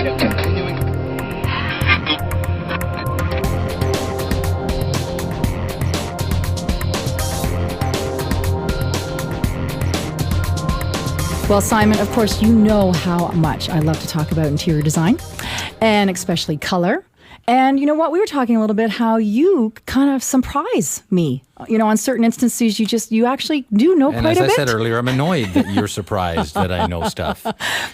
Well, Simon, of course, you know how much I love to talk about interior design and especially color. And you know what? We were talking a little bit how you kind of surprise me. You know, on certain instances, you actually do know quite a bit. And as I said earlier, I'm annoyed that you're surprised that I know stuff.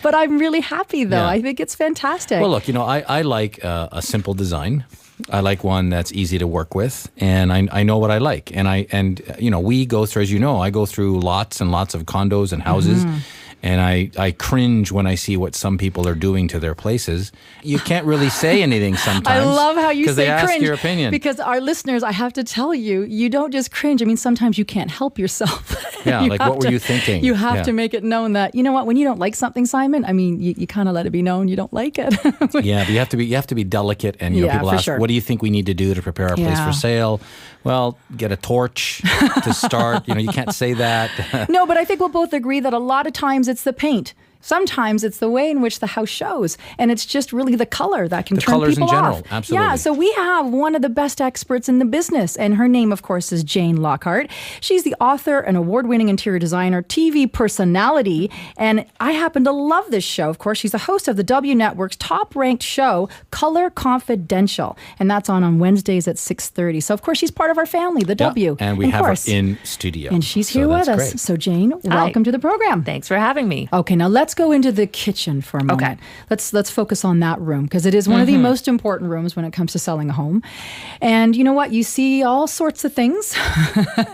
But I'm really happy, though. Yeah. I think it's fantastic. Well, look, you know, I like a simple design. I like one that's easy to work with, and I know what I like. And you know, we go through, as you know, I go through lots and lots of condos and houses. Mm-hmm. And I cringe when I see what some people are doing to their places. You can't really say anything sometimes. I love how you say they ask cringe. Your opinion. Because our listeners, I have to tell you, you don't just cringe. I mean, sometimes you can't help yourself. Yeah, like what were you thinking? You have to make it known that, you know what, when you don't like something, Simon, I mean, you kind of let it be known you don't like it. Yeah, but you have to be delicate. And you know, people ask, sure. What do you think we need to do to prepare our place for sale? Well, get a torch to start. You know, you can't say that. No, but I think we'll both agree that a lot of times it's the paint. Sometimes it's the way in which the house shows, and it's just really the color that can turn people off. The colors in general, absolutely. Yeah, so we have one of the best experts in the business, and her name, of course, is Jane Lockhart. She's the author and award-winning interior designer, TV personality, and I happen to love this show. Of course, she's the host of the W Network's top-ranked show, Color Confidential, and that's on Wednesdays at 6:30. So, of course, she's part of our family, the W. And we have her in studio. And she's here with us. Great. So, Jane, welcome to the program. Thanks for having me. Okay, now let's go into the kitchen for a moment. Okay. Let's focus on that room because it is one of the most important rooms when it comes to selling a home. And you know what? You see all sorts of things.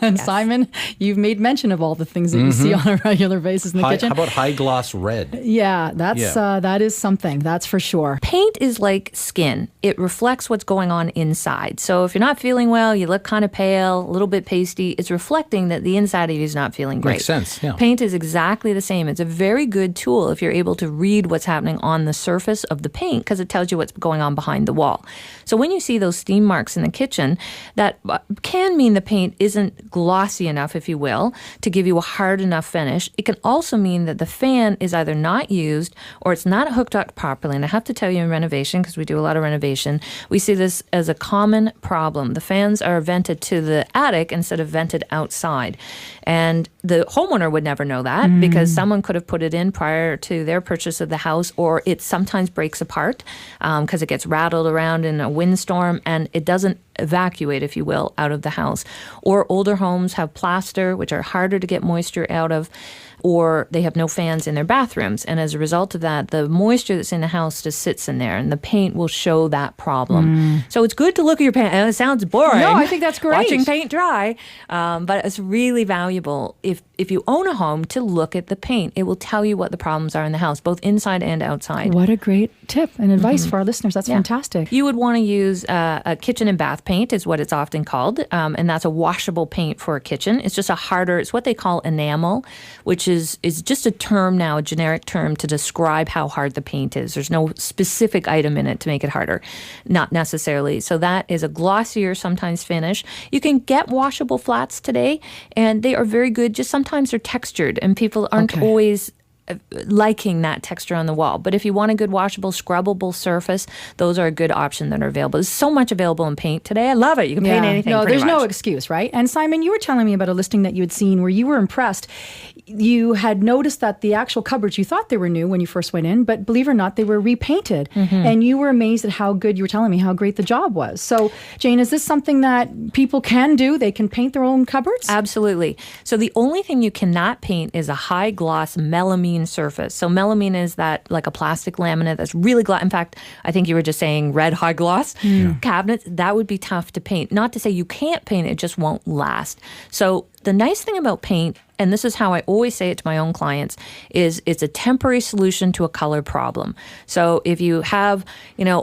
And yes. Simon, you've made mention of all the things that you see on a regular basis in the kitchen. How about high gloss red? Yeah, that is something. That's for sure. Paint is like skin. It reflects what's going on inside. So if you're not feeling well, you look kind of pale, a little bit pasty, it's reflecting that the inside of you is not feeling great. Makes sense, yeah. Paint is exactly the same. It's a very good tool if you're able to read what's happening on the surface of the paint because it tells you what's going on behind the wall. So when you see those steam marks in the kitchen, that can mean the paint isn't glossy enough, if you will, to give you a hard enough finish. It can also mean that the fan is either not used or it's not hooked up properly. And I have to tell you, in renovation, because we do a lot of renovation, we see this as a common problem. The fans are vented to the attic instead of vented outside. And the homeowner would never know that because someone could have put it in prior to their purchase of the house, or it sometimes breaks apart because it gets rattled around in a windstorm and it doesn't evacuate, if you will, out of the house. Or older homes have plaster, which are harder to get moisture out of, or they have no fans in their bathrooms. And as a result of that, the moisture that's in the house just sits in there, and the paint will show that problem. So it's good to look at your paint. And it sounds boring. No, I think that's great. Watching paint dry. But it's really valuable if you own a home to look at the paint. It will tell you what the problems are in the house, both inside and outside. What a great tip and advice for our listeners. That's fantastic. You would want to use a kitchen and bath paint is what it's often called. And that's a washable paint for a kitchen. It's just it's what they call enamel, which is just a term now, a generic term to describe how hard the paint is. There's no specific item in it to make it harder, not necessarily. So that is a glossier sometimes finish. You can get washable flats today, and they are very good. Just sometimes they're textured, and people aren't always liking that texture on the wall. But if you want a good washable, scrubbable surface, those are a good option that are available. There's so much available in paint today. I love it. You can paint anything. No, there's much. no excuse, right? And Simon, you were telling me about a listing that you had seen where you were impressed. You had noticed that the actual cupboards, you thought they were new when you first went in, but believe it or not, they were repainted. And you were amazed at how good, you were telling me how great the job was. So, Jane, is this something that people can do? They can paint their own cupboards? Absolutely. So the only thing you cannot paint is a high gloss melamine surface. So melamine is that like a plastic laminate that's really gloss. In fact, I think you were just saying red high gloss cabinets. That would be tough to paint. Not to say you can't paint it, just won't last. So the nice thing about paint, and this is how I always say it to my own clients, is it's a temporary solution to a color problem. So if you have,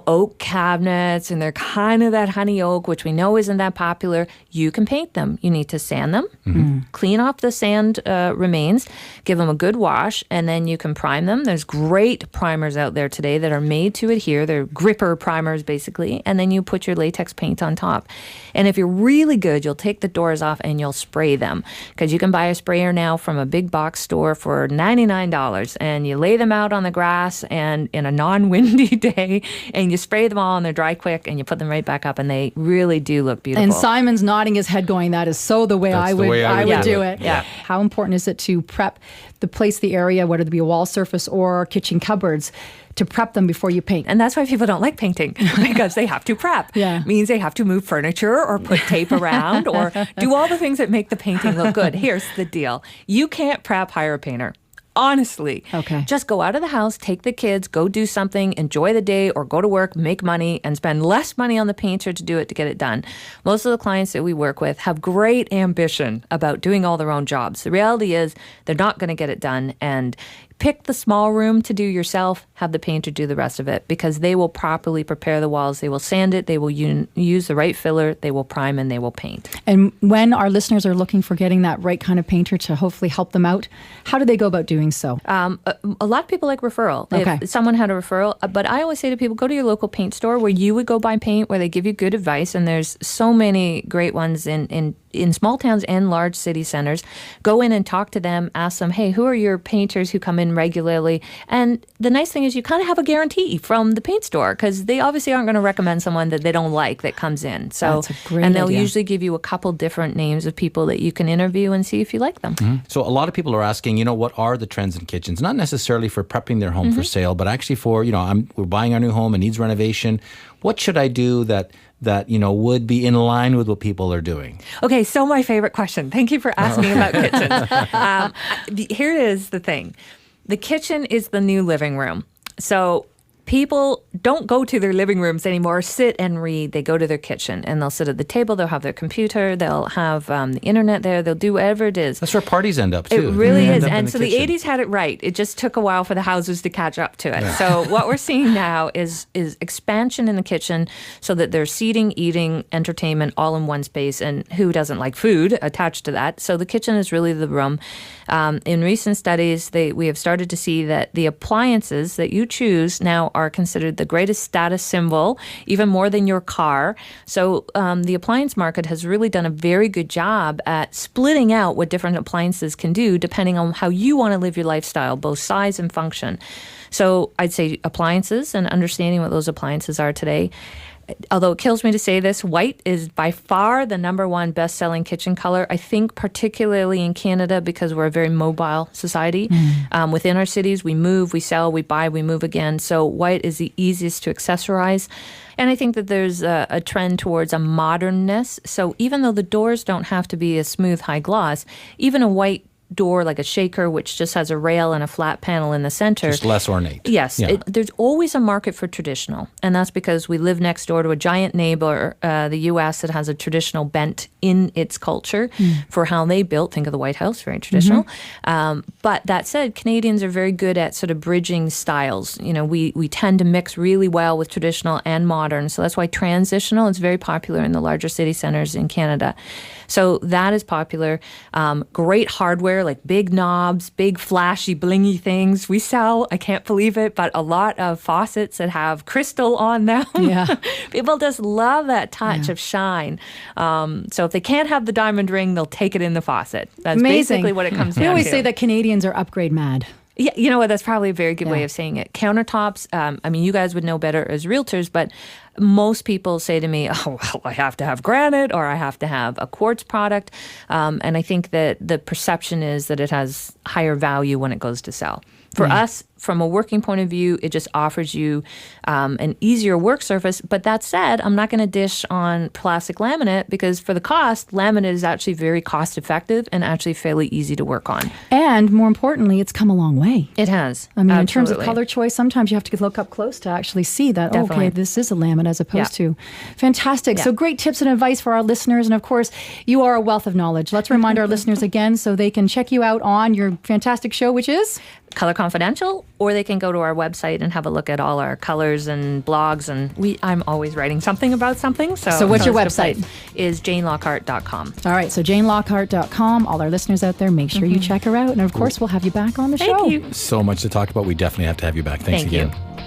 oak cabinets and they're kind of that honey oak, which we know isn't that popular, you can paint them. You need to sand them, clean off the sand remains, give them a good wash, and then you can prime them. There's great primers out there today that are made to adhere. They're gripper primers, basically, and then you put your latex paint on top. And if you're really good, you'll take the doors off and you'll spray them. them, because you can buy a sprayer now from a big box store for $99, and you lay them out on the grass and in a non-windy day, and you spray them all and they're dry quick, and you put them right back up, and they really do look beautiful. And Simon's nodding his head going, that is so the way I would do it. Yeah. How important is it to prep the place, the area, whether it be a wall surface or kitchen cupboards, to prep them before you paint? And that's why people don't like painting, because they have to prep. Yeah. It means they have to move furniture or put tape around or do all the things that make the painting look good. Here's the deal. You can't prep, hire a painter. Honestly. Okay. Just go out of the house, take the kids, go do something, enjoy the day, or go to work, make money, and spend less money on the painter to do it, to get it done. Most of the clients that we work with have great ambition about doing all their own jobs. The reality is they're not going to get it done, and pick the small room to do yourself, have the painter do the rest of it, because they will properly prepare the walls. They will sand it. They will use the right filler. They will prime, and they will paint. And when our listeners are looking for getting that right kind of painter to hopefully help them out, how do they go about doing so? A lot of people like referral. Okay. If someone had a referral, but I always say to people, go to your local paint store where you would go buy paint, where they give you good advice, and there's so many great ones in small towns and large city centers. Go in and talk to them, ask them, hey, who are your painters who come in regularly? And the nice thing is you kind of have a guarantee from the paint store, because they obviously aren't going to recommend someone that they don't like that comes in. So, that's a great and they'll idea. usually give you a couple different names of people that you can interview and see if you like them. So a lot of people are asking, what are the trends in kitchens? Not necessarily for prepping their home for sale, but actually for, we're buying our new home, it needs renovation. What should I do that would be in line with what people are doing? Okay, so my favorite question. Thank you for asking about kitchens. Here is the thing. The kitchen is the new living room. So people don't go to their living rooms anymore, sit and read. They go to their kitchen, and they'll sit at the table. They'll have their computer. They'll have the internet there. They'll do whatever it is. That's where parties end up, too. It really They is. end up in And so the kitchen. 80s had it right. It just took a while for the houses to catch up to it. Yeah. So what we're seeing now is expansion in the kitchen, so that there's seating, eating, entertainment all in one space. And who doesn't like food attached to that? So the kitchen is really the room. In recent studies, we have started to see that the appliances that you choose now are considered the greatest status symbol, even more than your car. So the appliance market has really done a very good job at splitting out what different appliances can do depending on how you want to live your lifestyle, both size and function. So I'd say appliances, and understanding what those appliances are today. Although it kills me to say this, white is by far the number one best-selling kitchen color. I think particularly in Canada, because we're a very mobile society. Within our cities, we move, we sell, we buy, we move again. So white is the easiest to accessorize. And I think that there's a trend towards a modernness. So even though the doors don't have to be a smooth high gloss, even a white door like a shaker, which just has a rail and a flat panel in the center. Just less ornate. Yes. Yeah. There's always a market for traditional. And that's because we live next door to a giant neighbor, the U.S., that has a traditional bent in its culture for how they built. Think of the White House, very traditional. But that said, Canadians are very good at sort of bridging styles. We tend to mix really well with traditional and modern. So that's why transitional is very popular in the larger city centers in Canada. So that is popular. Great hardware, like big knobs, big flashy blingy things. We sell, I can't believe it, but a lot of faucets that have crystal on them. Yeah. People just love that touch of shine. So if they can't have the diamond ring, they'll take it in the faucet. That's Amazing. basically what it comes down to. We always say that Canadians are upgrade mad. Yeah, you know what? That's probably a very good way Yeah. of saying it. Countertops, you guys would know better as realtors, but most people say to me, oh, well, I have to have granite or I have to have a quartz product. And I think that the perception is that it has higher value when it goes to sell. For us, from a working point of view, it just offers you an easier work surface. But that said, I'm not going to dish on plastic laminate, because for the cost, laminate is actually very cost effective and actually fairly easy to work on. And more importantly, it's come a long way. It has. I mean, in terms of Absolutely. color choice, sometimes you have to look up close to actually see that, okay, Definitely. this is a laminate as opposed to. Fantastic. Yeah. So great tips and advice for our listeners. And of course, you are a wealth of knowledge. Let's remind our listeners again so they can check you out on your fantastic show, which is? Color Confidential, or they can go to our website and have a look at all our colors and blogs. And I'm always writing something about something. So what's your it's a good website? place. Is janelockhart.com. All right, so janelockhart.com. All our listeners out there, make sure you check her out. And of course, we'll have you back on the show. Thank you. So much to talk about. We definitely have to have you back. Thanks Thank again. you.